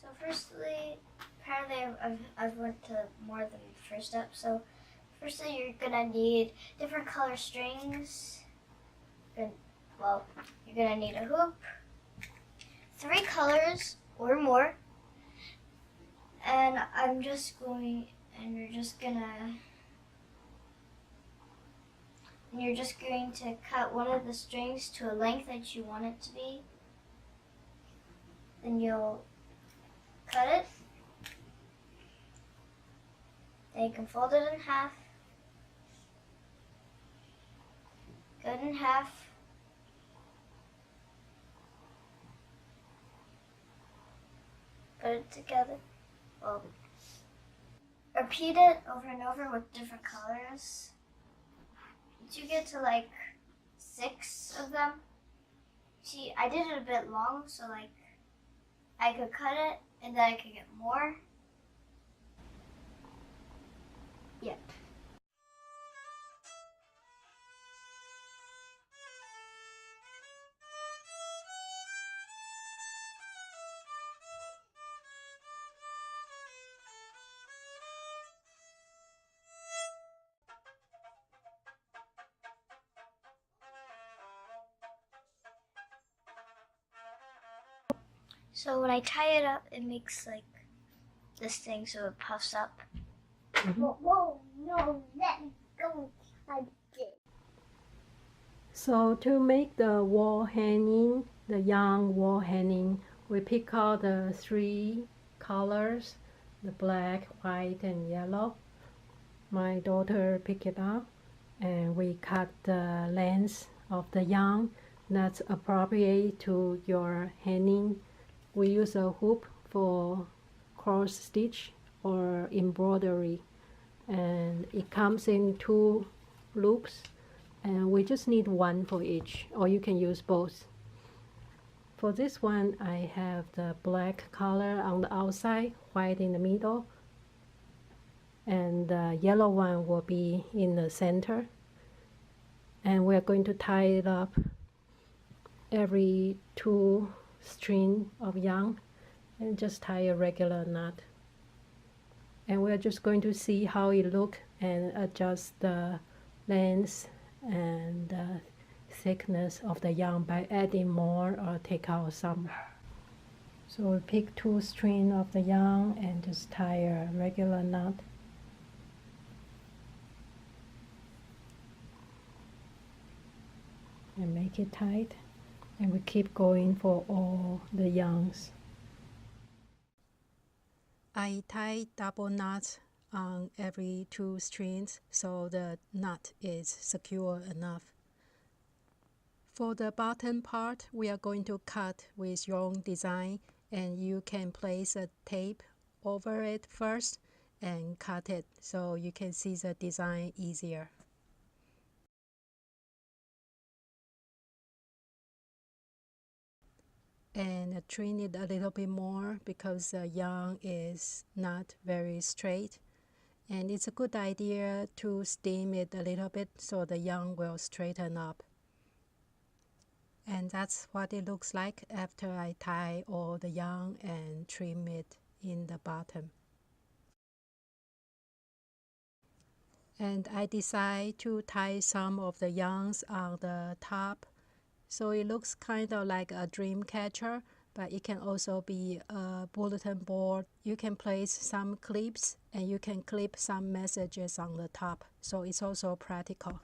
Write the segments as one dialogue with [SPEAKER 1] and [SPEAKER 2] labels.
[SPEAKER 1] So firstly, apparently I've went to more than the first step. So firstly, you're gonna need different color strings. Well, you're gonna need a hoop, 3 colors or more, and you're just going to cut one of the strings to a length that you want it to be. Then you'll cut it. Then you can fold it in half. Cut it in half. Put it together. Well, repeat it over and over with different colors. Once you get to like 6 of them, see, I did it a bit long, so like I could cut it and then I could get more. Yep. So when I tie it up, it makes like this thing, so it puffs up. Whoa, no, let me go. I did.
[SPEAKER 2] So to make the wall hanging, the young wall hanging, we pick out the 3 colors, the black, white, and yellow. My daughter picked it up, and we cut the length of the yarn that's appropriate to your hanging. We use a hoop for cross stitch or embroidery, and it comes in 2 loops, and we just need 1 for each, or you can use both. For this one, I have the black color on the outside, white in the middle, and the yellow one will be in the center. And we're going to tie it up every 2 strings of yarn and just tie a regular knot. And we're just going to see how it looks and adjust the length and the thickness of the yarn by adding more or take out some. So we pick 2 strings of the yarn and just tie a regular knot. And make it tight, and we keep going for all the yarns. I tie double knots on every 2 strings so the knot is secure enough. For the bottom part, we are going to cut with your own design, and you can place a tape over it first and cut it so you can see the design easier. And trim it a little bit more because the yarn is not very straight, and it's a good idea to steam it a little bit so the yarn will straighten up. And that's what it looks like after I tie all the yarn and trim it in the bottom. And I decide to tie some of the yarns on the top, so it looks kind of like a dream catcher, but it can also be a bulletin board. You can place some clips and you can clip some messages on the top, so it's also practical.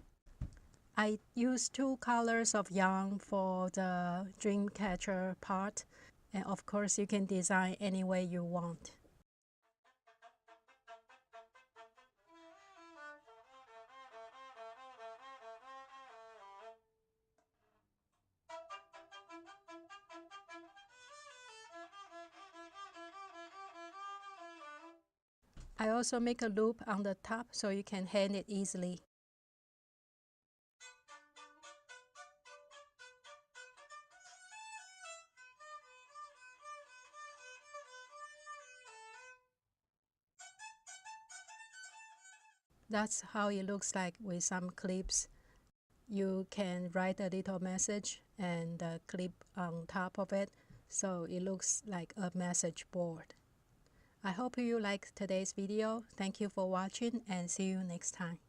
[SPEAKER 2] I use 2 colors of yarn for the dream catcher part, and of course you can design any way you want. I also make a loop on the top so you can hang it easily. That's how it looks like with some clips. You can write a little message and clip on top of it, so it looks like a message board. I hope you like today's video. Thank you for watching and see you next time.